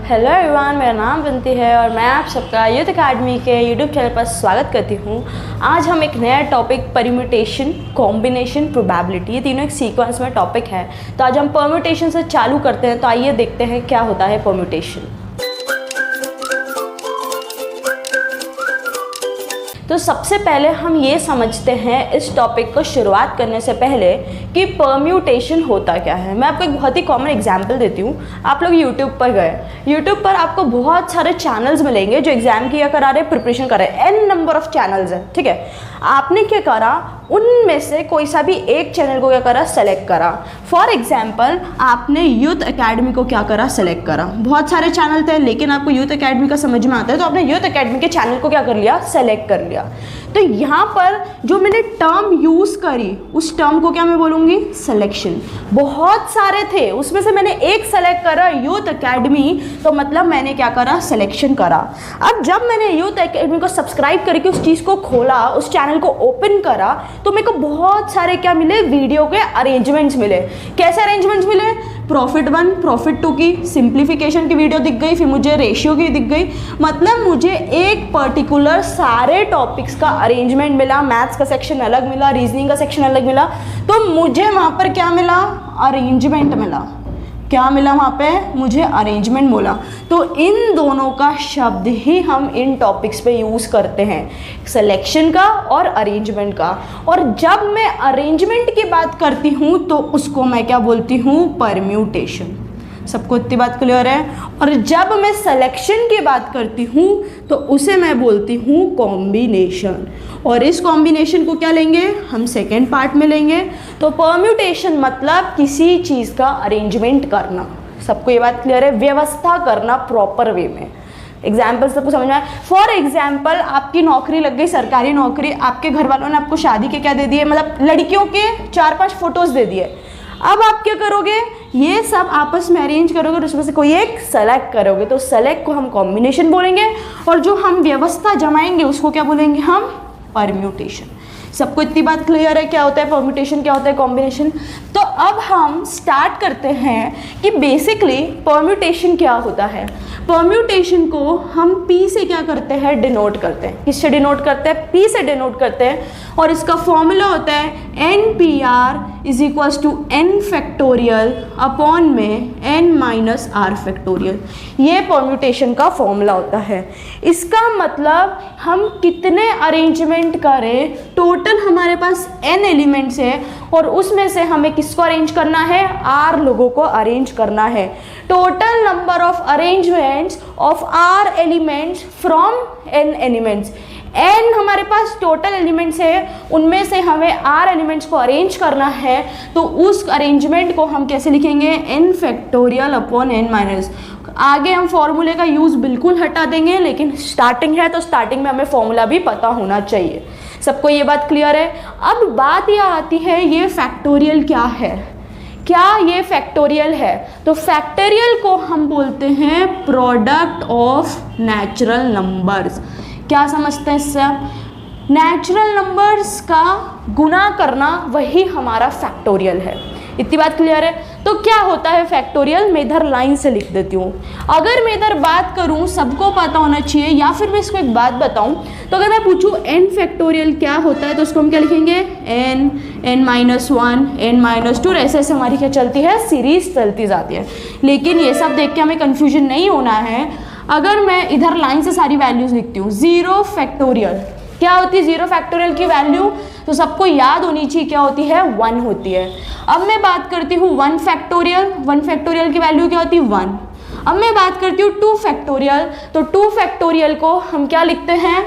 Hello everyone, मेरा नाम विनती है और मैं आप सबका यूथ एकेडमी के यूट्यूब चैनल पर स्वागत करती हूँ। आज हम एक नया टॉपिक परम्यूटेशन, कॉम्बिनेशन, प्रोबेबिलिटी, ये तीनों एक सीक्वेंस में टॉपिक है। तो आज हम परम्यूटेशन से चालू करते हैं। तो आइए देखते हैं क्या होता है परम्यूटेशन। तो सबसे पहले हम ये समझते हैं इस टॉपिक को शुरुआत करने से पहले कि परम्यूटेशन होता क्या है। मैं आपको एक बहुत ही कॉमन एग्जांपल देती हूँ। आप लोग यूट्यूब पर गए, यूट्यूब पर आपको बहुत सारे चैनल्स मिलेंगे जो एग्जाम की करा रहे, प्रिपरेशन कर रहे, n नंबर ऑफ चैनल्स हैं, ठीक है। आपने क्या करा, उनमें से कोई सा भी एक चैनल को क्या करा, सेलेक्ट करा। फॉर एग्जाम्पल आपने यूथ एकेडमी को क्या करा, सेलेक्ट करा। बहुत सारे चैनल थे लेकिन आपको यूथ एकेडमी का समझ में आता है तो आपने यूथ एकेडमी के चैनल को क्या कर लिया, सेलेक्ट कर लिया। तो यहाँ पर जो मैंने टर्म यूज़ करी उस टर्म को क्या मैं बोलूँगी, सिलेक्शन। बहुत सारे थे उसमें से मैंने एक सेलेक्ट करा, यूथ एकेडमी, तो मतलब मैंने क्या करा, सिलेक्शन करा। अब जब मैंने यूथ एकेडमी को सब्सक्राइब करके उस चीज़ को खोला, उस चैनल को ओपन करा, तो मेरे को बहुत सारे क्या मिले, वीडियो के अरेंजमेंट्स मिले। कैसे अरेंजमेंट्स मिले, प्रॉफिट 1, प्रॉफिट 2 की सिंप्लीफिकेशन की वीडियो दिख गई, फिर मुझे रेशियो की दिख गई। मतलब मुझे एक पर्टिकुलर सारे टॉपिक्स का अरेंजमेंट मिला। मैथ्स का सेक्शन अलग मिला, रीजनिंग का सेक्शन अलग मिला। तो मुझे वहाँ पर क्या मिला, अरेंजमेंट मिला। क्या मिला वहाँ पे, मुझे अरेंजमेंट बोला। तो इन दोनों का शब्द ही हम इन टॉपिक्स पे यूज़ करते हैं, सिलेक्शन का और अरेंजमेंट का। और जब मैं अरेंजमेंट की बात करती हूँ तो उसको मैं क्या बोलती हूँ, परम्यूटेशन। सबको इतनी बात क्लियर है। और जब मैं सिलेक्शन की बात करती हूँ तो उसे मैं बोलती हूँ कॉम्बिनेशन। और इस कॉम्बिनेशन को क्या लेंगे, हम सेकेंड पार्ट में लेंगे। तो परम्यूटेशन मतलब किसी चीज़ का अरेंजमेंट करना। सबको ये बात क्लियर है, व्यवस्था करना प्रॉपर वे में। एग्जाम्पल सबको समझ में आए। फॉर एग्जाम्पल आपकी नौकरी लग गई, सरकारी नौकरी, आपके घर वालों ने आपको शादी के क्या दे दिए, मतलब लड़कियों के 4-5 फोटोज़ दे दिए। अब आप क्या करोगे, ये सब आपस में अरेंज करोगे और उसमें से कोई एक सेलेक्ट करोगे। तो सेलेक्ट को हम कॉम्बिनेशन बोलेंगे और जो हम व्यवस्था जमाएंगे उसको क्या बोलेंगे, हम परम्यूटेशन। सबको इतनी बात क्लियर है क्या होता है परम्यूटेशन, क्या होता है कॉम्बिनेशन। तो अब हम स्टार्ट करते हैं कि बेसिकली परम्यूटेशन क्या होता है। परम्यूटेशन को हम P से क्या करते हैं, डिनोट करते हैं। किससे डिनोट करते हैं, P से डिनोट करते हैं। और इसका फॉर्मूला होता है NPR = n फैक्टोरियल अपॉन में n-r फैक्टोरियल। ये परम्यूटेशन का फॉर्मूला होता है। इसका मतलब हम कितने अरेंजमेंट करें, टोटल हमारे पास n एलिमेंट्स है और उसमें से हमें किसको अरेंज करना है, r लोगों को अरेंज करना है। Total number of arrangements of r elements from n elements. n हमारे पास टोटल एलिमेंट्स है, उनमें से हमें r एलिमेंट्स को अरेंज करना है। तो उस अरेंजमेंट को हम कैसे लिखेंगे, n फैक्टोरियल अपॉन n-। आगे हम फॉर्मूले का यूज़ बिल्कुल हटा देंगे, लेकिन स्टार्टिंग है तो स्टार्टिंग में हमें फॉर्मूला भी पता होना चाहिए। सबको ये बात क्लियर है। अब बात यह आती है, ये फैक्टोरियल क्या है, क्या ये फैक्टोरियल है। तो फैक्टोरियल को हम बोलते हैं प्रोडक्ट ऑफ नेचुरल नंबर्स। क्या समझते हैं इससे आप, नेचुरल नंबर्स का गुना करना वही हमारा फैक्टोरियल है। इतनी बात क्लियर है। तो क्या होता है फैक्टोरियल, मैं इधर लाइन से लिख देती हूँ। अगर मैं इधर बात करूँ, सबको पता होना चाहिए, या फिर मैं इसको एक बात बताऊँ, तो अगर मैं पूछूँ n फैक्टोरियल क्या होता है तो उसको हम क्या लिखेंगे, n, n-1, n-2। ऐसे ऐसे हमारी क्या चलती है, सीरीज चलती जाती है। लेकिन ये सब देख के हमें कन्फ्यूजन नहीं होना है। अगर मैं इधर लाइन से सारी वैल्यूज़ लिखती हूँ, 0 फैक्टोरियल क्या होती है, 0 फैक्टोरियल की वैल्यू तो सबको याद होनी चाहिए, क्या होती है, 1 होती है। अब मैं बात करती हूँ 1 फैक्टोरियल, 1 फैक्टोरियल की वैल्यू क्या होती है, 1। अब मैं बात करती हूँ 2 फैक्टोरियल, तो 2 फैक्टोरियल को हम क्या लिखते हैं,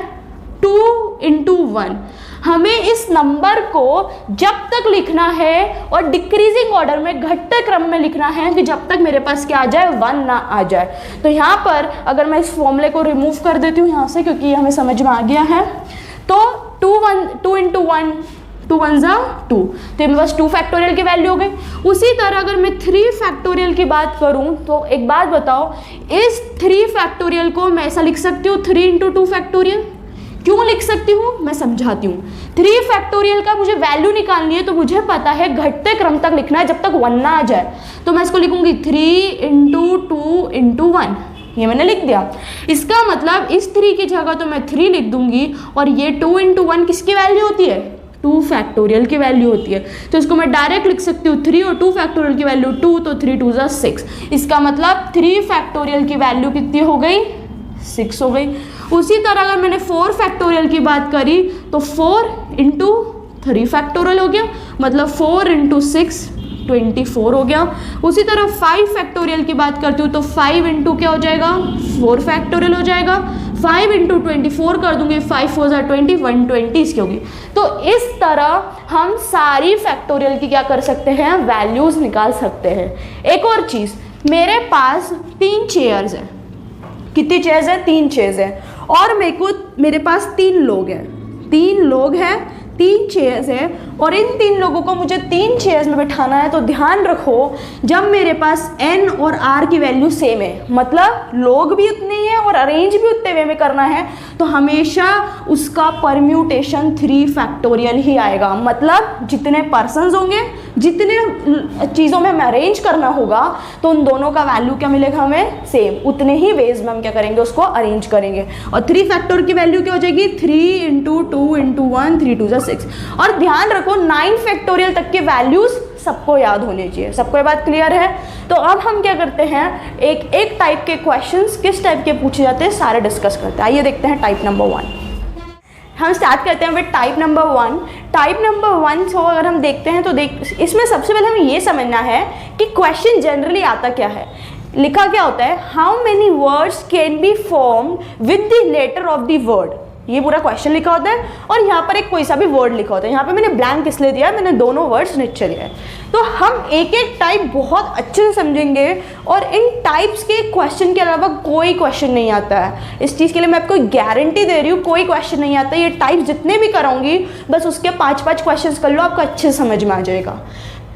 2 × 1। हमें इस नंबर को जब तक लिखना है और डिक्रीजिंग ऑर्डर में, घटते क्रम में लिखना है कि जब तक मेरे पास क्या आ जाए, 1 ना आ जाए। तो यहाँ पर अगर मैं इस फॉर्मूले को रिमूव कर देती हूँ यहाँ से, क्योंकि हमें समझ में आ गया है, तो 2 × 1, 2 1 = 2, तो मेरे पास 2 फैक्टोरियल की वैल्यू हो गई। उसी तरह अगर मैं 3 फैक्टोरियल की बात करूं तो एक बात बताओ, इस 3 फैक्टोरियल को मैं ऐसा लिख सकती हूँ 3 × 2 फैक्टोरियल। क्यों लिख सकती हूँ, मैं समझाती हूँ। 3 फैक्टोरियल का मुझे वैल्यू निकालनी है तो मुझे पता है घटते क्रम तक लिखना है जब तक 1 ना आ जाए। तो मैं इसको लिखूंगी 3 × 2 × 1। ये मैंने लिख दिया। इसका मतलब इस 3 की जगह तो मैं 3 लिख दूंगी, और ये 2 × 1 किसकी वैल्यू होती है, 2 फैक्टोरियल की वैल्यू होती है। तो इसको मैं डायरेक्ट लिख सकती हूँ 3 और 2 फैक्टोरियल की वैल्यू 2, तो 3 2 = 6। इसका मतलब 3 फैक्टोरियल की वैल्यू कितनी हो गई, 6 हो गई। उसी तरह अगर मैंने 4 फैक्टोरियल की बात करी तो 4 × 3 फैक्टोरियल हो गया, मतलब 4 × 6 24 हो गया। उसी तरह 5 फैक्टोरियल की बात करती हूँ तो 5 × क्या हो जाएगा, 4 फैक्टोरियल हो जाएगा। 5 × 24 कर दूंगी, 5 4 = 20, 120 इसकी होगी। तो इस तरह हम सारी फैक्टोरियल की क्या कर सकते हैं, वैल्यूज निकाल सकते हैं। एक और चीज़, मेरे पास 3 चेयर्स हैं। कितनी चेयर्स हैं, 3 चेयर्स हैं, और मेरे पास 3 लोग हैं, 3 लोग हैं, 3 चेयर्स है, और इन 3 लोगों को मुझे 3 चेयर्स में बिठाना है। तो ध्यान रखो, जब मेरे पास n और r की वैल्यू सेम है, मतलब लोग भी उतने ही हैं और अरेंज भी उतने वे में करना है, तो हमेशा उसका परम्यूटेशन 3 फैक्टोरियल ही आएगा। मतलब जितने पर्सन्स होंगे, जितने चीज़ों में हमें अरेंज करना होगा, तो उन दोनों का वैल्यू क्या मिलेगा हमें, सेम। उतने ही वेज में हम क्या करेंगे, उसको अरेंज करेंगे। और 3 फैक्टोरियल की वैल्यू क्या हो जाएगी, 3 × 2 × 1, 3 2 = 6। और ध्यान रखो 9 फैक्टोरियल तक के वैल्यूज सबको याद होने चाहिए। सबको ये बात क्लियर है? तो अब हम क्या करते हैं, एक टाइप के क्वेश्चंस किस टाइप के पूछे जाते हैं सारे डिस्कस करते हैं। आइए देखते हैं टाइप नंबर 1। हम स्टार्ट करते हैं with type number 1। Type number 1 को अगर हम देखते हैं तो इसमें सबसे पहले हमें ये समझना है कि क्वेश्चन जनरली आता क्या है। लिखा क्या होता है, how many words can be formed with the letter of the word. ये पूरा क्वेश्चन लिखा होता है, और यहाँ पर एक कोई सा भी वर्ड लिखा होता है। यहाँ पे मैंने ब्लैंक इसलिए दिया है, मैंने दोनों वर्ड्स नीचे दिया है। तो हम एक एक टाइप बहुत अच्छे से समझेंगे, और इन टाइप्स के क्वेश्चन के अलावा कोई क्वेश्चन नहीं आता है। इस चीज़ के लिए मैं आपको गारंटी दे रही हूँ, कोई क्वेश्चन नहीं आता। ये टाइप्स जितने भी कराऊंगी, बस उसके 5-5 क्वेश्चन कर लो, आपको अच्छे से समझ में आ जाएगा।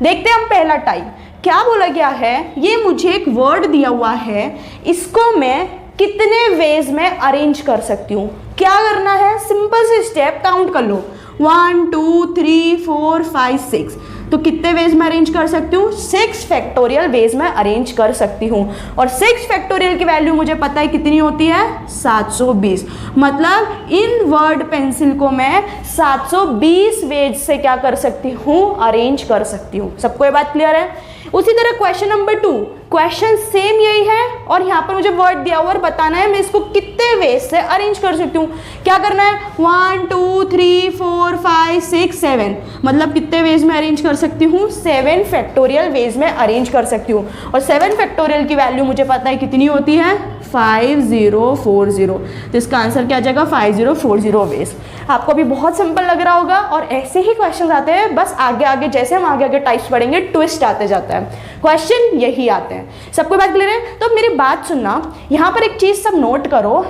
देखते हैं हम पहला टाइप क्या बोला गया है। ये मुझे एक वर्ड दिया हुआ है, इसको मैं कितने वेज में अरेंज कर सकती हूँ। क्या करना है, सिंपल से स्टेप काउंट कर लो, 1 2 3 4 5 6। तो कितने वेज में अरेंज कर सकती हूँ, 6 फैक्टोरियल वेज में अरेंज कर सकती हूँ। और 6 फैक्टोरियल की वैल्यू मुझे पता है कितनी होती है, 720। मतलब इन वर्ड पेंसिल को मैं 720 वेज से क्या कर सकती हूँ, अरेंज कर सकती हूँ। सबको ये बात क्लियर है? उसी तरह क्वेश्चन नंबर 2, क्वेश्चन सेम यही है, और यहाँ पर मुझे वर्ड दिया हुआ और बताना है मैं इसको कितने वेज से अरेंज कर सकती हूँ। क्या करना है, 1 2 3 4 5 6 7, मतलब कितने वेज में अरेंज कर सकती हूँ, 7 फैक्टोरियल वेज में अरेंज कर सकती हूँ। और 7 फैक्टोरियल की वैल्यू मुझे पता है कितनी होती है, 5040। तो इसका आंसर क्या आ जाएगा, 5040 वेज। आपको अभी बहुत सिंपल लग रहा होगा, और ऐसे ही क्वेश्चन आते हैं, बस आगे आगे जैसे हम आगे आगे टाइप्स पढ़ेंगे ट्विस्ट आते जाता है, क्वेश्चन यही आते हैं। सबको बात क्लियर है? तो मेरी बात सुनना, यहाँ पर एक चीज सब नोट करो,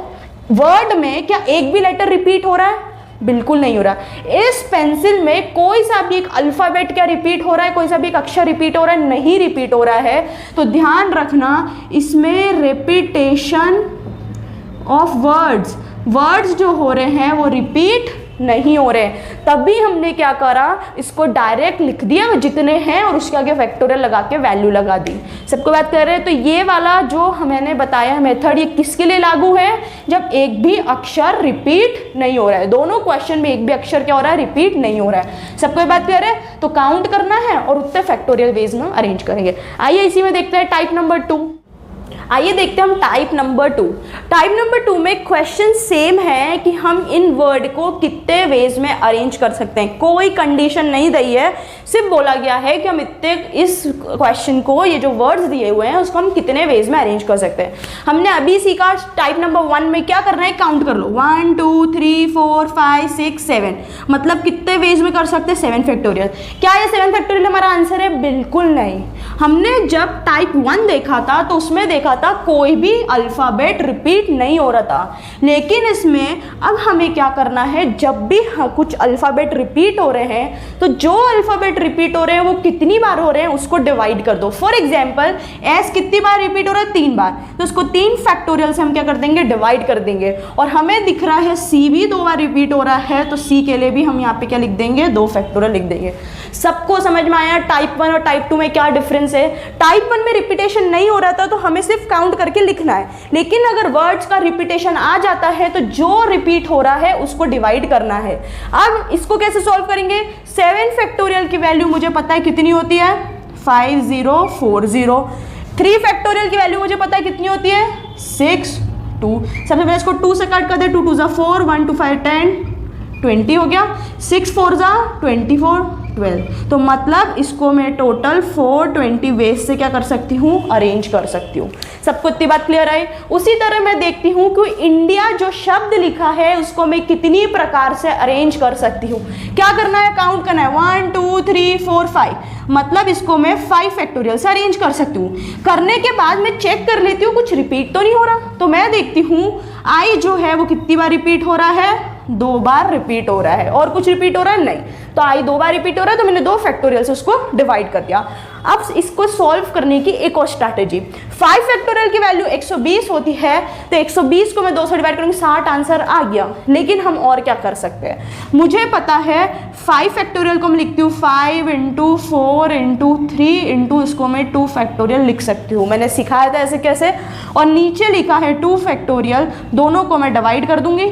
वर्ड में क्या एक भी लेटर रिपीट हो रहा है, बिल्कुल नहीं हो रहा। इस पेंसिल में कोई सा भी एक अल्फाबेट क्या रिपीट हो रहा है, कोई सा भी एक अक्षर रिपीट हो रहा है, नहीं रिपीट हो रहा है। तो ध्यान रखना, इसमें रिपीटेशन ऑफ वर्ड्स जो हो रहे हैं वो रिपीट नहीं हो रहे। तभी हमने क्या करा, इसको डायरेक्ट लिख दिया जितने हैं, और उसके आगे फैक्टोरियल लगा के वैल्यू लगा दी। सबको बात कर रहे हैं? तो ये वाला जो मैंने बताया मेथड, ये किसके लिए लागू है, जब एक भी अक्षर रिपीट नहीं हो रहा है। दोनों क्वेश्चन में एक भी अक्षर क्या हो रहा है, रिपीट नहीं हो रहा है। सबको बात कर रहे हैं? तो काउंट करना है और उतने फैक्टोरियल वेज में अरेंज करेंगे। आइए इसी में देखते हैं टाइप नंबर 2। आइए देखते हैं हम टाइप नंबर 2। टाइप नंबर 2 में क्वेश्चन सेम है कि हम इन वर्ड को कितने वेज में अरेंज कर सकते हैं। कोई कंडीशन नहीं दी है, सिर्फ बोला गया है कि हम इतने इस क्वेश्चन को, ये जो वर्ड्स दिए हुए हैं उसको हम कितने वेज में अरेंज कर सकते हैं। हमने अभी सीखा टाइप नंबर 1 में क्या करना है, काउंट कर लो, 1 2 3 4 5 6 7, मतलब कितने वेज में कर सकते हैं, 7 फैक्टोरियल। क्या ये 7 फैक्टोरियल हमारा आंसर है? बिल्कुल नहीं। हमने जब टाइप 1 देखा था तो उसमें देखा था कोई भी अल्फाबेट रिपीट नहीं हो रहा था, लेकिन इसमें अब हमें क्या करना है, जब भी कुछ अल्फाबेट रिपीट हो रहे हैं तो जो अल्फाबेट रिपीट हो रहे हैं वो कितनी बार हो रहे हैं उसको डिवाइड कर दो। फॉर एग्जाम्पल एस कितनी बार रिपीट हो रहा है, 3 बार, तो उसको 3 फैक्टोरियल से हम क्या कर देंगे, डिवाइड कर देंगे। और हमें दिख रहा है सी भी 2 बार रिपीट हो रहा है, तो सी के लिए भी हम यहाँ पे क्या लिख देंगे, 2 फैक्टोरियल लिख देंगे। सबको समझ में आया टाइप 1 और टाइप 2 में क्या डिफरेंस है? टाइप 1 में रिपीटेशन नहीं हो रहा था तो हमें सिर्फ सिर्फ काउंट करके लिखना है, लेकिन अगर वर्ड्स का रिपीटेशन आ जाता है तो जो रिपीट हो रहा है उसको डिवाइड करना है। अब इसको कैसे सॉल्व करेंगे? 7 फैक्टोरियल की वैल्यू मुझे पता है कितनी होती है, 5040। 3 फैक्टोरियल की वैल्यू मुझे पता है कितनी होती है, 6 2। सबसे पहले इसको 2 से कट कर दे, 2 2 4, 1 2 5 10 20 हो गया, 6 4 24 12। तो मतलब इसको मैं टोटल 420 वेज से क्या कर सकती हूँ, अरेंज कर सकती हूँ। सबको इतनी बात क्लियर है? उसी तरह मैं देखती हूँ कि इंडिया जो शब्द लिखा है उसको मैं कितनी प्रकार से अरेंज कर सकती हूँ। क्या करना है, काउंट करना है, 1 2 3 4 5, मतलब इसको मैं 5 फैक्टोरियल से अरेंज कर सकती हूँ। करने के बाद मैं चेक कर लेती हूँ कुछ रिपीट तो नहीं हो रहा, तो मैं देखती हूँ आई जो है वो कितनी बार रिपीट हो रहा है, 2 बार रिपीट हो रहा है। और कुछ रिपीट हो रहा है? नहीं। तो आई 2 बार रिपीट हो रहा है, तो मैंने 2 फैक्टोरियल से उसको डिवाइड कर दिया। अब इसको सॉल्व करने की एक और स्ट्रैटेजी, 5 फैक्टोरियल की वैल्यू 120 होती है, तो 120 को मैं 2 से डिवाइड करूँगी, 60 आंसर आ गया। लेकिन हम और क्या कर सकते हैं, मुझे पता है 5 फैक्टोरियल को मैं लिखती हूँ 5 × 4 × 3 × इसको मैं 2 फैक्टोरियल लिख सकती हूँ। मैंने सिखाया था ऐसे कैसे, और नीचे लिखा है 2 फैक्टोरियल, दोनों को मैं डिवाइड कर दूंगी।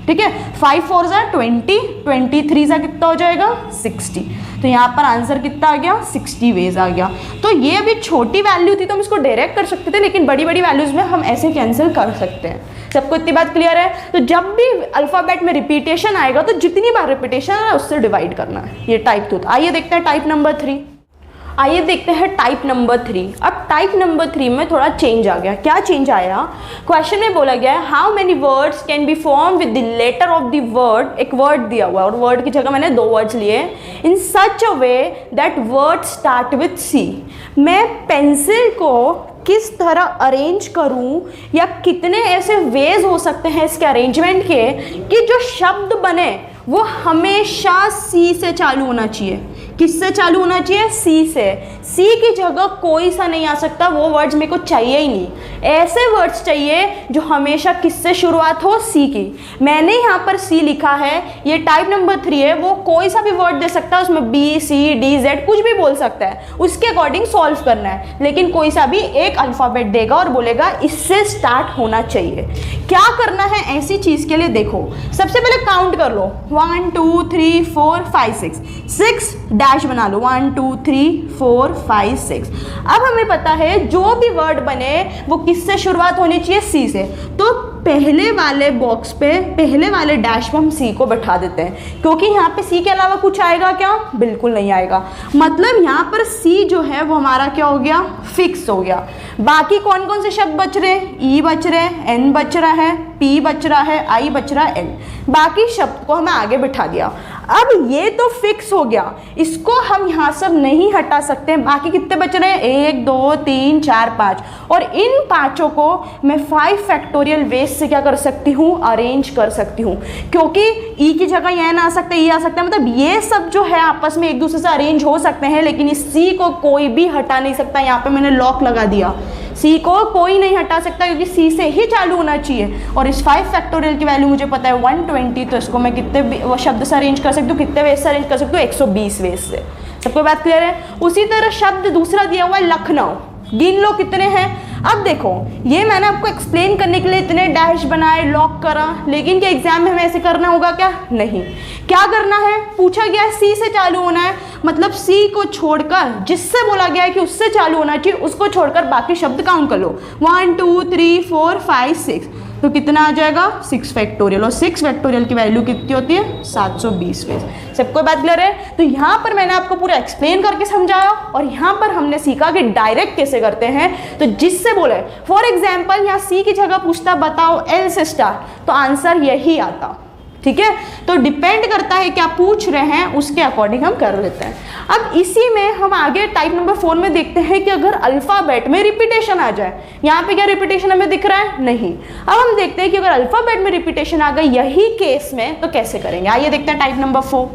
ठीक है, 5 4 20, 23 सा कितना हो जाएगा, 60। तो यहाँ पर आंसर कितना आ गया, 60 वेज आ गया। तो ये अभी छोटी वैल्यू थी तो हम इसको डायरेक्ट कर सकते थे, लेकिन बड़ी बड़ी वैल्यूज में हम ऐसे कैंसिल कर सकते हैं। सबको इतनी बात क्लियर है? तो जब भी अल्फाबेट में रिपीटेशन आएगा तो जितनी बार रिपीटेशन है उससे डिवाइड करना है। ये टाइप 2 था। आइए देखते हैं टाइप नंबर 3। आइए देखते हैं टाइप नंबर 3। अब टाइप नंबर 3 में थोड़ा चेंज आ गया। क्या चेंज आया? क्वेश्चन में बोला गया है how many words can be form with the letter of the word. एक वर्ड दिया हुआ है और वर्ड की जगह मैंने 2 वर्ड्स लिए, in such a way that word start with C. मैं पेंसिल को किस तरह अरेंज करूं, या कितने ऐसे वेज हो सकते हैं इसके अरेंजमेंट के कि जो शब्द बने वो हमेशा सी से चालू होना चाहिए। किससे चालू होना चाहिए? सी से। सी की जगह कोई सा नहीं आ सकता, वो वर्ड्स मेरे को चाहिए ही नहीं। ऐसे वर्ड्स चाहिए जो हमेशा किससे शुरुआत हो? सी की। मैंने यहाँ पर सी लिखा है, ये टाइप नंबर 3 है, वो कोई सा भी वर्ड दे सकता है, उसमें बी सी डी जेड कुछ भी बोल सकता है, उसके अकॉर्डिंग सॉल्व करना है। लेकिन कोई सा भी एक अल्फाबेट देगा और बोलेगा इससे स्टार्ट होना चाहिए। क्या करना है ऐसी चीज के लिए? देखो, सबसे पहले काउंट कर लो, 1 2 3 4 5 6 डैश बना लो, 1 2 3 4 5 6। अब हमें पता है जो भी वर्ड बने वो किससे शुरुआत होनी चाहिए? सी से। तो पहले वाले बॉक्स पे, पहले वाले डैश पे हम सी को बैठा देते हैं, क्योंकि यहाँ पे सी के अलावा कुछ आएगा क्या? बिल्कुल नहीं आएगा। मतलब यहाँ पर सी जो है वो हमारा क्या हो गया? फिक्स हो गया। बाकी कौन कौन से शब्द बच रहे? ई बच रहे, एन बच रहा है, पी बच रहा है, आई बच रहा है, एल। बाकी शब्द को हमें आगे बिठा दिया। अब ये तो फिक्स हो गया, इसको हम यहाँ सब नहीं हटा सकते। बाकी कितने बच रहे हैं? 1 2 3 4 5, और इन पांचों को मैं 5 फैक्टोरियल वेज से क्या कर सकती हूँ? अरेंज कर सकती हूँ, क्योंकि ई की जगह यह ना आ सकता, ये आ सकता है। मतलब ये सब जो है आपस में एक दूसरे से अरेंज हो सकते हैं, लेकिन इस सी को कोई भी हटा नहीं सकता। यहाँ पे मैंने लॉक लगा दिया, सी को कोई नहीं हटा सकता, क्योंकि सी से ही चालू होना चाहिए। और इस 5 फैक्टोरियल की वैल्यू मुझे पता है 120, तो इसको मैं कितने वो शब्द से अरेंज कर सकती हूँ? कितने वेज से अरेंज कर सकती हूँ? 120 वेज से। सबको बात क्लियर है? उसी तरह शब्द दूसरा दिया हुआ है लखनऊ, गिन लो कितने हैं। अब देखो, ये मैंने आपको एक्सप्लेन करने के लिए इतने डैश बनाए, लॉक करा, लेकिन क्या एग्जाम में हमें ऐसे करना होगा क्या? नहीं। क्या करना है? पूछा गया है सी से चालू होना है, मतलब सी को छोड़कर, जिससे बोला गया है कि उससे चालू होना चाहिए, उसको छोड़कर बाकी शब्द काउंट कर लो, 1 2 3 4 5 6। तो कितना आ जाएगा? 6 फैक्टोरियल। और 6 फैक्टोरियल की वैल्यू कितनी होती है? 720 वेज। सबको बात क्लियर है? तो यहाँ पर मैंने आपको पूरा एक्सप्लेन करके समझाया, और यहाँ पर हमने सीखा कि डायरेक्ट कैसे करते हैं। तो जिससे बोले, फॉर एग्जाम्पल यहाँ सी की जगह पूछता बताओ एल से स्टार्ट, तो आंसर यही आता। ठीक है, तो डिपेंड करता है क्या पूछ रहे हैं, उसके अकॉर्डिंग हम कर लेते हैं। अब इसी में हम आगे टाइप नंबर 4 में देखते हैं कि अगर अल्फाबेट में रिपीटेशन आ जाए, यहाँ पे क्या रिपीटेशन हमें दिख रहा है? नहीं। अब हम देखते हैं कि अगर अल्फाबेट में रिपीटेशन आ गई यही केस में, तो कैसे करेंगे। आइए देखते हैं टाइप नंबर 4।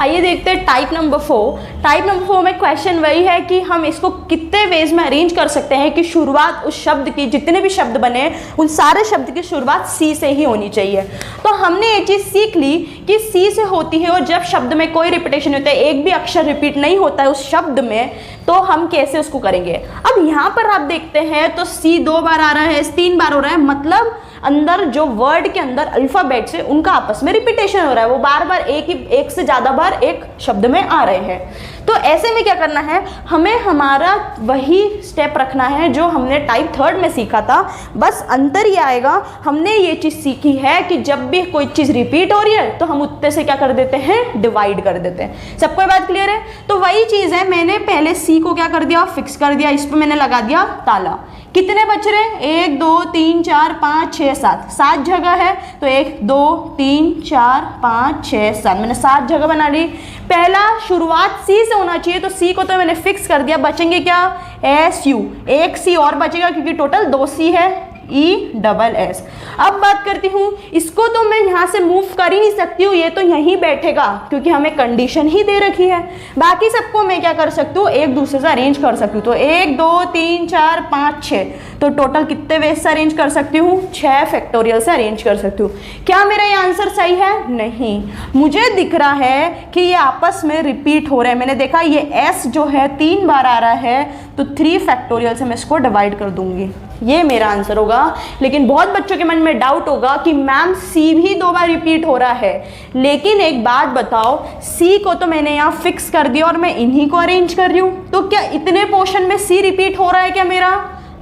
आइए देखते हैं टाइप नंबर 4। टाइप नंबर 4 में क्वेश्चन वही है कि हम इसको कितने वेज में अरेंज कर सकते हैं कि शुरुआत उस शब्द की, जितने भी शब्द बने उन सारे शब्द की शुरुआत सी से ही होनी चाहिए। तो हमने ये चीज़ सीख ली कि सी से होती है और जब शब्द में कोई रिपीटेशन होता है, एक भी अक्षर रिपीट नहीं होता है उस शब्द में, तो हम कैसे उसको करेंगे। अब यहाँ पर आप देखते हैं तो सी 2 बार आ रहा है, 3 बार हो रहा है, मतलब अंदर जो वर्ड के अंदर अल्फाबेट्स है उनका आपस में रिपीटेशन हो रहा है, वो बार बार एक से ज़्यादा बार एक शब्द में आ रहे हैं। तो ऐसे में क्या करना है, हमें हमारा वही स्टेप रखना है जो हमने टाइप 3 में सीखा था, बस अंतर ये आएगा, हमने ये चीज़ सीखी है कि जब भी कोई चीज़ रिपीट हो रही है तो हम उतने से क्या कर देते हैं, डिवाइड कर देते हैं। सबको बात क्लियर है। तो वही चीज़ है, मैंने पहले सी को क्या कर दिया, फिक्स कर दिया, इस पर मैंने लगा दिया ताला। कितने बच रहे हैं, 1 2 3 4 5 6 7 जगह है, तो 1 2 3 4 5 6 7 मैंने 7 जगह बना ली। पहला शुरुआत सी से होना चाहिए, तो सी को तो मैंने फिक्स कर दिया, बचेंगे क्या, एस यू, एक सी और बचेगा क्योंकि टोटल 2 सी है, ESS। अब बात करती हूँ, इसको तो मैं यहाँ से मूव कर ही नहीं सकती हूँ, ये तो यहीं बैठेगा क्योंकि हमें कंडीशन ही दे रखी है। बाकी सबको मैं क्या कर सकती हूँ, एक दूसरे से अरेंज कर सकती हूँ। तो 1 2 3 4 5 6, तो टोटल कितने वेज से अरेंज कर सकती हूँ, 6 फैक्टोरियल से अरेंज कर सकती हूँ। क्या मेरा ये आंसर सही है, नहीं, मुझे दिख रहा है कि ये आपस में रिपीट हो रहे हैं। मैंने देखा ये S जो है 3 बार आ रहा है, तो 3 फैक्टोरियल से मैं इसको डिवाइड कर दूंगी, ये मेरा आंसर होगा। लेकिन बहुत बच्चों के मन में डाउट होगा कि मैम सी भी 2 बार रिपीट हो रहा है, लेकिन एक बात बताओ, सी को तो मैंने यहाँ फिक्स कर दिया और मैं इन्हीं को अरेंज कर रही हूँ, तो क्या इतने पोर्शन में सी रिपीट हो रहा है क्या, मेरा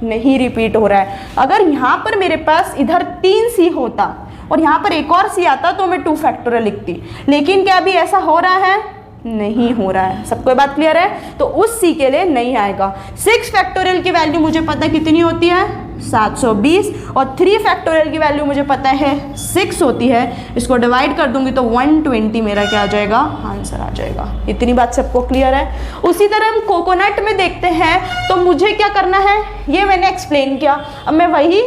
नहीं रिपीट हो रहा है। अगर यहाँ पर मेरे पास इधर 3 सी होता और यहाँ पर एक और सी आता तो मैं 2 फैक्टोरियल लिखती, लेकिन क्या अभी ऐसा हो रहा है, नहीं हो रहा है। सबको बात क्लियर है। तो उस सी के लिए नहीं आएगा। 6 फैक्टोरियल की वैल्यू मुझे पता कितनी होती है, 720, और 3 फैक्टोरियल की वैल्यू मुझे पता है 6 होती है। इसको डिवाइड कर दूंगी तो 120 मेरा क्या आ जाएगा, आंसर आ जाएगा। इतनी बात सबको क्लियर है। उसी तरह हम कोकोनट में देखते हैं, तो मुझे क्या करना है, ये मैंने एक्सप्लेन किया। अब मैं वही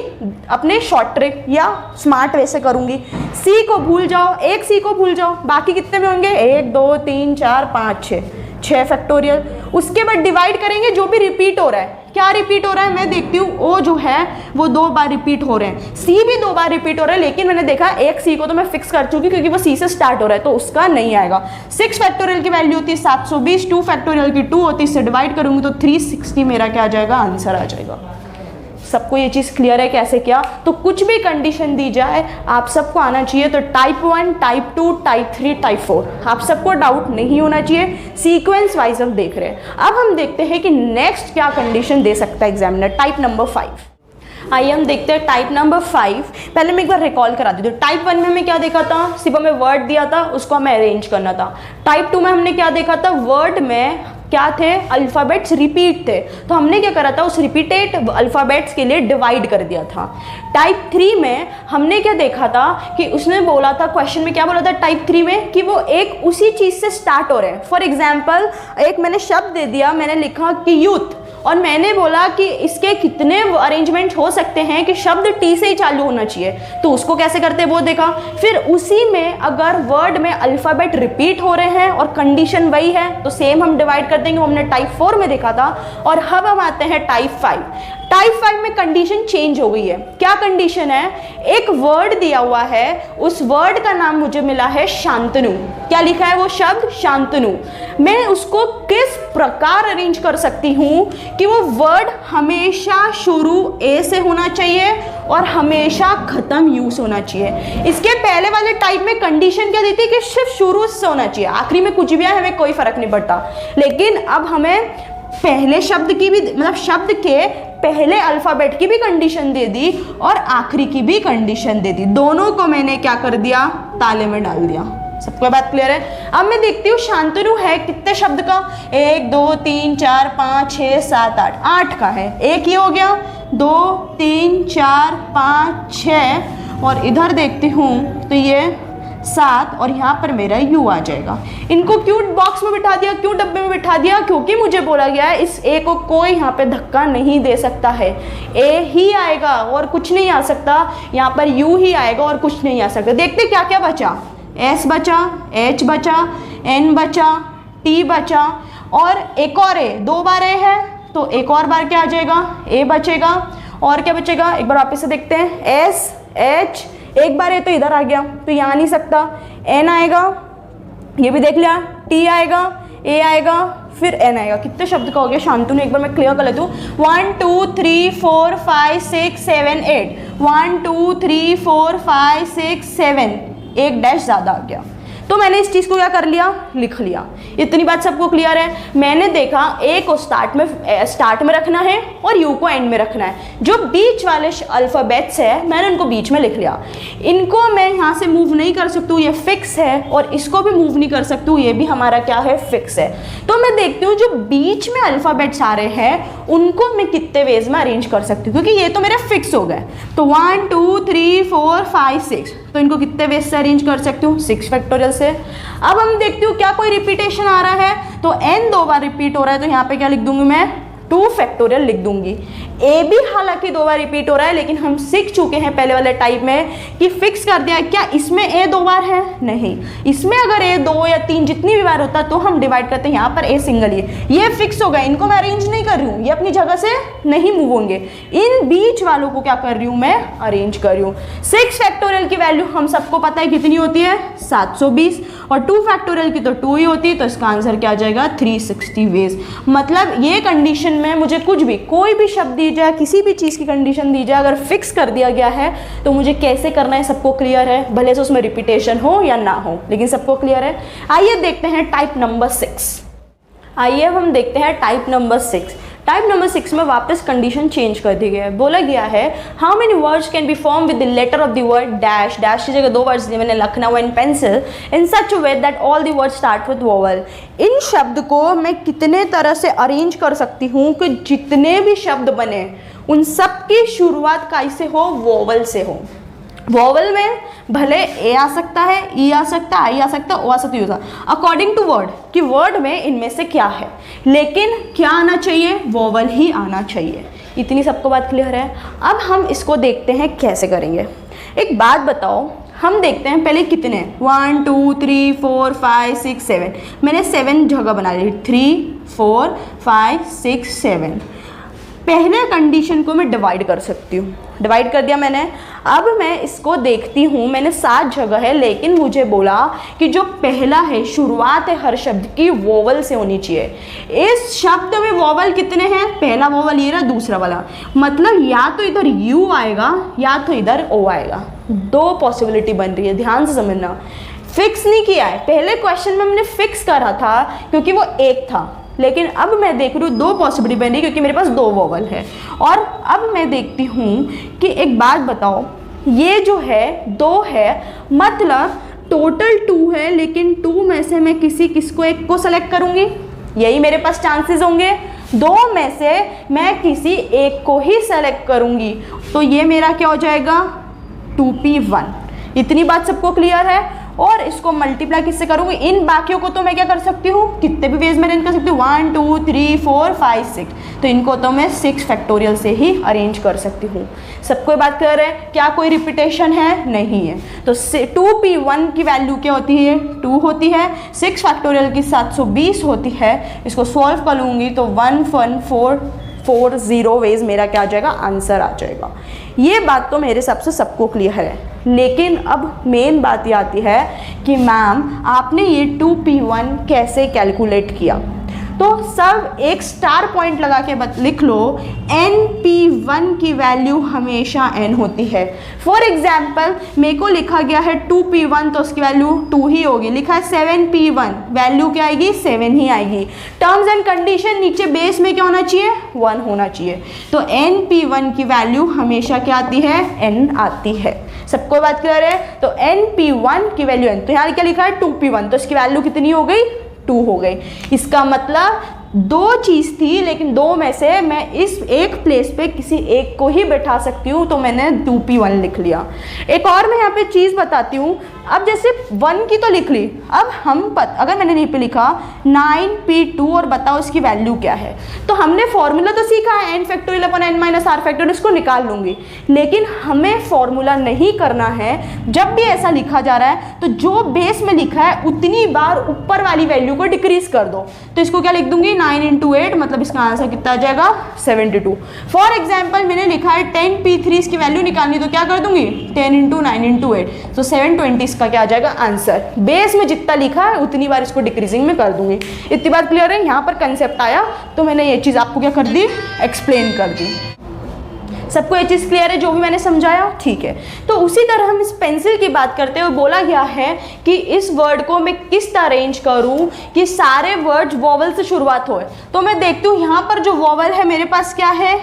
अपने शॉर्ट ट्रिक या स्मार्ट वे से करूंगी। सी को भूल जाओ, एक सी को भूल जाओ, बाकी कितने में होंगे, 1 2 3 4 5 6 फैक्टोरियल। उसके बाद डिवाइड करेंगे जो भी रिपीट हो रहा है। क्या रिपीट हो रहा है, मैं देखती हूँ, ओ जो है वो 2 बार रिपीट हो रहे हैं, सी भी 2 बार रिपीट हो रहा है, लेकिन मैंने देखा एक सी को तो मैं फिक्स कर चुकी क्योंकि वो सी से स्टार्ट हो रहा है, तो उसका नहीं आएगा। 6 फैक्टोरियल की वैल्यू होती है 720, 2 फैक्टोरियल की 2 होती है, इससे डिवाइड करूंगी तो 360 मेरा क्या आ जाएगा, आंसर आ जाएगा। सबको ये चीज़ क्लियर है कैसे क्या। तो कुछ भी कंडीशन दी जाए आप सबको आना चाहिए। तो टाइप 1, टाइप 2, टाइप 3, टाइप 4 आप सबको डाउट नहीं होना चाहिए, सीक्वेंस वाइज हम देख रहे हैं। अब हम देखते हैं कि नेक्स्ट क्या कंडीशन दे सकता है एग्जामिनर। टाइप नंबर 5, आइए हम देखते हैं टाइप नंबर 5। पहले मैं एक बार रिकॉल करा देती हूँ। टाइप 1 में हमें क्या देखा था, सिर्फ हमें वर्ड दिया था, उसको हमें अरेंज करना था। टाइप 2 में हमने क्या देखा था, वर्ड में क्या थे, अल्फ़ाबेट्स रिपीट थे, तो हमने क्या करा था, उस रिपीटेड अल्फ़ाबेट्स के लिए डिवाइड कर दिया था। टाइप 3 में हमने क्या देखा था कि उसने बोला था, क्वेश्चन में क्या बोला था टाइप 3 में, कि वो एक उसी चीज़ से स्टार्ट हो रहे हैं। फॉर एग्जाम्पल एक मैंने शब्द दे दिया, मैंने लिखा कि यूथ, और मैंने बोला कि इसके कितने अरेंजमेंट हो सकते हैं कि शब्द टी से ही चालू होना चाहिए, तो उसको कैसे करते हैं वो देखा। फिर उसी में अगर वर्ड में अल्फ़ाबेट रिपीट हो रहे हैं और कंडीशन वही है तो सेम हम डिवाइड कर देंगे, वो हमने टाइप 4 में देखा था। और अब हम आते हैं टाइप 5। टाइप 5 में कंडीशन चेंज हो गई है। क्या कंडीशन है, एक वर्ड दिया हुआ है, उस वर्ड का नाम मुझे मिला है शांतनु। क्या लिखा है वो शब्द, शांतनु। मैं उसको किस प्रकार अरेंज कर सकती हूँ कि वो वर्ड हमेशा शुरू ए से होना चाहिए और हमेशा खत्म यू से होना चाहिए। इसके पहले वाले टाइप में कंडीशन क्या दी थी कि सिर्फ शुरू से होना चाहिए, आखिरी में कुछ भी आए हमें कोई फर्क नहीं पड़ता। लेकिन अब हमें पहले शब्द की भी, मतलब शब्द के पहले अल्फ़ाबेट की भी कंडीशन दे दी और आखिरी की भी कंडीशन दे दी। दोनों को मैंने क्या कर दिया, ताले में डाल दिया। सबको बात क्लियर है। अब मैं देखती हूँ शांतनु है कितने शब्द का, 1 2 3 4 5 6 7 8 का है। एक ये हो गया, 2 3 4 5 6, और इधर देखती हूँ तो ये 7, और यहाँ पर मेरा यू आ जाएगा। इनको क्यों बॉक्स में बिठा दिया, क्यों डब्बे में बिठा दिया, क्योंकि मुझे बोला गया है इस ए को कोई यहाँ पे धक्का नहीं दे सकता है, ए ही आएगा और कुछ नहीं आ सकता, यहाँ पर यू ही आएगा और कुछ नहीं आ सकता। देखते क्या क्या बचा, एस बचा, एच बचा, n बचा, t बचा और एक और a, 2 बार a है तो एक और बार क्या आ जाएगा, a बचेगा। और क्या बचेगा, एक बार वापस से देखते हैं, s h, एक बार a तो इधर आ गया तो यहाँ नहीं सकता, n आएगा, ये भी देख लिया, t आएगा, a आएगा, फिर n आएगा। कितने शब्द का हो गया शांतनु, एक बार मैं क्लियर कर लेती हूँ। 1 2 3 4 5 6 7 8, 1 2 3 4 5 6 7, एक डैश ज़्यादा आ गया तो मैंने इस चीज़ को क्या कर लिया, लिख लिया। इतनी बात सबको क्लियर है। मैंने देखा ए को स्टार्ट में रखना है और यू को एंड में रखना है। जो बीच वाले अल्फ़ाबेट्स है मैंने उनको बीच में लिख लिया। इनको मैं यहाँ से मूव नहीं कर सकती हूँ, ये फिक्स है, और इसको भी मूव नहीं कर सकती हूँ, ये भी हमारा क्या है, फिक्स है। तो मैं देखती हूँ जो बीच में अल्फ़ाबेट्स आ रहे हैं उनको मैं कितने वेज में अरेंज कर सकती हूँ, क्योंकि ये तो मेरे फिक्स हो गए। तो 1 2 3 4 5 6, तो इनको कितने वेज से अरेंज कर सकती हूँ, 6 फैक्टोरियल से। अब हम देखती हूँ क्या कोई रिपीटेशन आ रहा है, तो n 2 बार रिपीट हो रहा है तो यहाँ पे क्या लिख दूंगी मैं, 2 फैक्टोरियल लिख दूंगी। ए भी हालांकि 2 बार रिपीट हो रहा है, लेकिन हम सीख चुके हैं पहले वाले टाइप में कि फिक्स कर दिया। क्या इसमें ए 2 बार है, नहीं, इसमें अगर ए 2 या 3 जितनी भी बार होता तो हम डिवाइड करते हैं, यहाँ पर ए सिंगल ये फिक्स हो गया, इनको मैं अरेंज नहीं कर रही हूँ, ये अपनी जगह से नहीं मूव होंगे। इन बीच वालों को क्या कर रही हूँ मैं, अरेंज कर रही हूँ। 6 फैक्टोरियल की वैल्यू हम सबको पता है कितनी होती है, 720, और 2 फैक्टोरियल की तो 2 ही होती है, तो इसका आंसर क्या आ जाएगा, 360 वेज। मतलब ये कंडीशन में मुझे कुछ भी, कोई भी शब्द दी जाए, किसी भी चीज़ की कंडीशन दी जाए, अगर फिक्स कर दिया गया है तो मुझे कैसे करना है सबको क्लियर है, भले से उसमें रिपीटेशन हो या ना हो, लेकिन सबको क्लियर है। आइए देखते हैं टाइप नंबर 6। आइए अब हम देखते हैं टाइप नंबर 6। टाइप नंबर 6 में वापस कंडीशन चेंज कर दी गई है। बोला गया है how many words can be form with the letter of the word dash, dash की जगह 2 वर्ड्स दिए मैंने, Lucknow and pencil, in such way that all the words start with vowel. इन शब्द को मैं कितने तरह से अरेंज कर सकती हूँ कि जितने भी शब्द बने उन सब की शुरुआत कैसे हो, वोवल से हो। वोवल में भले ए आ सकता है, ई आ सकता है, आई आ सकता है, ओ आ सकता है, अकॉर्डिंग टू वर्ड, कि वर्ड में इनमें से क्या है, लेकिन क्या आना चाहिए, वोवल ही आना चाहिए। इतनी सबको बात क्लियर है। अब हम इसको देखते हैं कैसे करेंगे। एक बात बताओ, हम देखते हैं पहले कितने, 1 2 3 4 5 6 7, मैंने 7 जगह बना ली, 3 4 5 6 7। पहले कंडीशन को मैं डिवाइड कर सकती हूँ, डिवाइड कर दिया मैंने। अब मैं इसको देखती हूँ, मैंने 7 जगह है, लेकिन मुझे बोला कि जो पहला है, शुरुआत है हर शब्द की वोवल से होनी चाहिए। इस शब्द में वोवल कितने हैं, पहला वोवल ये रहा, दूसरा वाला, मतलब या तो इधर यू आएगा या तो इधर ओ आएगा। 2 पॉसिबिलिटी बन रही है, ध्यान से समझना। फिक्स नहीं किया है, पहले क्वेश्चन में हमने फिक्स करा था क्योंकि वो एक था, लेकिन अब मैं देख रही हूँ 2 पॉसिबिलिटी बन रही क्योंकि मेरे पास 2 वोवल है। और अब मैं देखती हूँ कि एक बात बताओ, ये जो है 2 है, मतलब टोटल 2 है, लेकिन 2 में से मैं किसको एक को सेलेक्ट करूँगी, यही मेरे पास चांसेस होंगे। 2 में से मैं किसी एक को ही सेलेक्ट करूँगी, तो ये मेरा क्या हो जाएगा, 2p1। इतनी बात सबको क्लियर है। और इसको मल्टीप्लाई किससे करूँगी, इन बाकियों को तो मैं क्या कर सकती हूँ, कितने भी वेज में अरेंज कर सकती हूँ, 1 2 3 4 5 6, तो इनको तो मैं 6 फैक्टोरियल से ही अरेंज कर सकती हूँ। सबको बात कर रहे हैं, क्या कोई रिपीटेशन है, नहीं है। तो 2p1 की वैल्यू क्या होती है, 2 होती है, 6 फैक्टोरियल की 720 होती है। इसको सॉल्व कर लूँगी तो 11440 वेज मेरा क्या आ जाएगा, आंसर आ जाएगा। ये बात तो मेरे हिसाब से सबको क्लियर है। लेकिन अब मेन बात ये आती है कि मैम आपने ये 2p1 कैसे कैलकुलेट किया, तो सब एक स्टार पॉइंट लगा के लिख लो, np1 की वैल्यू हमेशा n होती है। फॉर एग्जाम्पल मेरे को लिखा गया है 2p1, तो उसकी वैल्यू 2 ही होगी। लिखा है 7p1, वैल्यू क्या आएगी, 7 ही आएगी। टर्म्स एंड कंडीशन नीचे बेस में क्या होना चाहिए, 1 होना चाहिए। तो np1 की वैल्यू हमेशा क्या आती है, n आती है। सबको बात क्लियर है। तो np1 की वैल्यू n, तो यहाँ क्या लिखा है 2p1, तो इसकी वैल्यू कितनी हो गई, 2 हो गई। इसका मतलब दो चीज़ थी, लेकिन दो में से मैं इस एक प्लेस पे किसी एक को ही बैठा सकती हूँ, तो मैंने 2p1 लिख लिया। एक और मैं यहाँ पे चीज़ बताती हूँ। अब जैसे 1 की तो लिख ली, अब अगर मैंने यहीं पे लिखा 9p2 और बताओ इसकी वैल्यू क्या है, तो हमने फॉर्मूला तो सीखा है n factorial upon n minus r factorial, इसको निकाल लूँगी। लेकिन हमें फॉर्मूला नहीं करना है। जब भी ऐसा लिखा जा रहा है तो जो बेस में लिखा है उतनी बार ऊपर वाली वैल्यू को डिक्रीज कर दो। तो इसको क्या लिख दूंगी, 9 × 8, मतलब इसका आंसर कितना आ जाएगा 72। फॉर एग्जाम्पल मैंने लिखा है 10p3, इसकी वैल्यू निकालनी, तो क्या कर दूंगी 10 × 9 × 8, तो 720 इसका क्या आ जाएगा आंसर। बेस में जितना लिखा है उतनी बार इसको डिक्रीजिंग में कर दूंगी। इतनी बात क्लियर है? यहाँ पर कंसेप्ट आया तो मैंने ये चीज़ आपको क्या कर दी, एक्सप्लेन कर दी। सबको ये चीज़ क्लियर है जो भी मैंने समझाया? ठीक है। तो उसी तरह हम इस पेंसिल की बात करते हुए बोला गया है कि इस वर्ड को मैं किस तरह अरेंज करूं कि सारे वर्ड्स वॉवल से शुरुआत होए। तो मैं देखती हूँ यहाँ पर जो वॉवल है मेरे पास क्या है,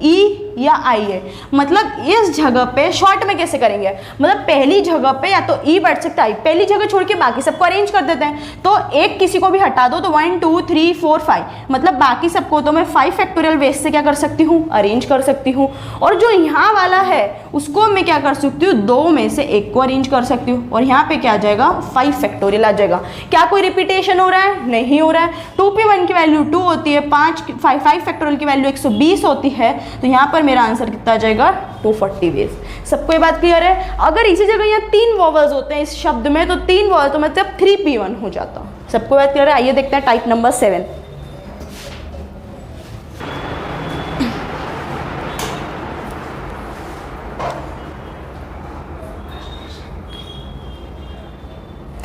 ई या आई है। मतलब इस जगह पे शॉर्ट में कैसे करेंगे, मतलब पहली जगह पे या तो ई बैठ सकता है, पहली जगह छोड़ के बाकी सबको अरेंज कर देते हैं। तो एक किसी को भी हटा दो तो 1 2 3 4 5, मतलब बाकी सबको तो मैं 5 फैक्टोरियल वेज से क्या कर सकती हूँ, अरेंज कर सकती हूँ। और जो यहाँ वाला है उसको मैं क्या कर सकती हूँ, 2 में से एक को अरेंज कर सकती हूँ, और यहाँ पे क्या आ जाएगा 5 फैक्टोरियल आ जाएगा। क्या कोई रिपीटेशन हो रहा है? नहीं हो रहा है। 2p1 की वैल्यू 2 होती है, 5 फैक्टोरियल की वैल्यू 120 होती है, तो यहाँ पर मेरा आंसर कितना आ जाएगा 240 वेज। सबको ये बात क्लियर है? अगर इसी जगह यहाँ 3 वॉवल्स होते हैं इस शब्द में, तो 3 वॉवल तो मतलब 3p1 हो जाता। सबको बात क्लियर है? आइए देखते हैं टाइप नंबर 7।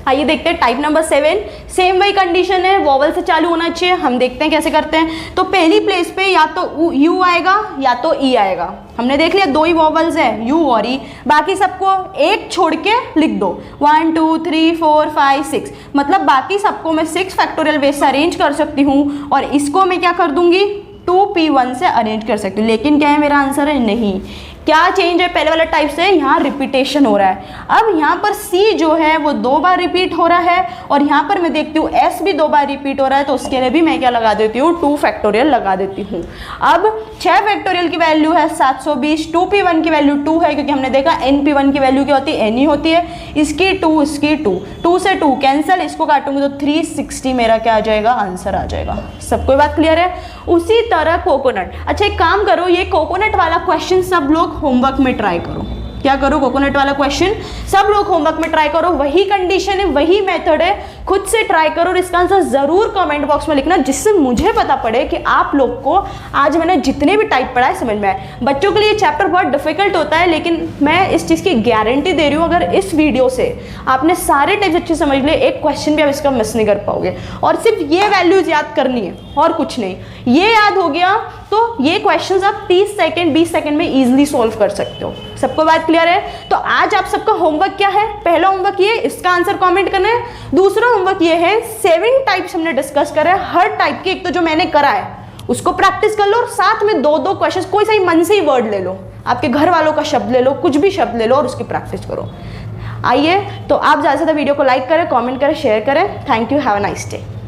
आइए देखते हैं टाइप नंबर 7। सेम वही कंडीशन है, वॉवल से चालू होना चाहिए। हम देखते हैं कैसे करते हैं। तो पहली प्लेस पे या तो यू आएगा या तो ई आएगा। हमने देख लिया 2 ही वॉवल्स है, यू और ई। बाकी सबको एक छोड़ के लिख दो, 1 2 3 4 5 6, मतलब बाकी सबको मैं 6 फैक्टोरियल वेज से अरेंज कर सकती हूँ, और इसको मैं क्या कर दूंगी 2p1 से अरेंज कर सकती हूँ। लेकिन क्या है मेरा आंसर है नहीं। क्या चेंज है पहले वाला टाइप से, यहाँ रिपीटेशन हो रहा है। अब यहाँ पर C जो है वो 2 बार रिपीट हो रहा है, और यहाँ पर मैं देखती हूँ S भी 2 बार रिपीट हो रहा है, तो उसके लिए भी मैं क्या लगा देती हूँ 2 फैक्टोरियल लगा देती हूँ। अब 6 फैक्टोरियल की वैल्यू है 720, 2p1 की वैल्यू 2 है, क्योंकि हमने देखा np1 की वैल्यू क्या होती है, n ही होती है। इसकी 2, इसकी 2 से 2 कैंसिल, इसको काटूंगी तो 360 मेरा क्या आ जाएगा, आंसर आ जाएगा। सबको बात क्लियर है? उसी तरह कोकोनट। अच्छा एक काम करो, ये कोकोनट वाला क्वेश्चन सब लोग होमवर्क में ट्राई करो। क्या करो, कोकोनट वाला क्वेश्चन सब लोग होमवर्क में ट्राई करो। वही कंडीशन है, वही मेथड है, खुद से ट्राई करो और इसका आंसर जरूर कमेंट बॉक्स में लिखना, जिससे मुझे पता पड़े कि आप लोग को आज मैंने जितने भी टाइप पढ़ाए समझ में आए। बच्चों के लिए चैप्टर बहुत डिफिकल्ट होता है, लेकिन मैं इस चीज़ की गारंटी दे रही हूँ, अगर इस वीडियो से आपने सारे टाइप्स अच्छे समझ लिए, एक क्वेश्चन भी आप इसका मिस नहीं कर पाओगे। और सिर्फ ये वैल्यूज याद करनी है और कुछ नहीं। ये याद हो गया तो ये क्वेश्चंस आप 30 सेकंड 20 सेकंड में इजीली सॉल्व कर सकते हो। सबको बात क्लियर है? तो आज आप सबका होमवर्क क्या है? पहला होमवर्क ये, इसका आंसर कमेंट करना है। दूसरा होमवर्क ये है, 7 टाइप्स हमने डिस्कस करा है, हर टाइप के एक तो जो मैंने करा है उसको प्रैक्टिस कर लो, और साथ में 2-2 क्वेश्चंस, कोई सा ही मन से ही वर्ड ले लो, आपके घर वालों का शब्द ले लो, कुछ भी शब्द ले लो और उसकी प्रैक्टिस करो। आइए, तो आप ज़्यादा से ज़्यादा वीडियो को लाइक करें, कमेंट करें, शेयर करें। Thank you, have a nice day.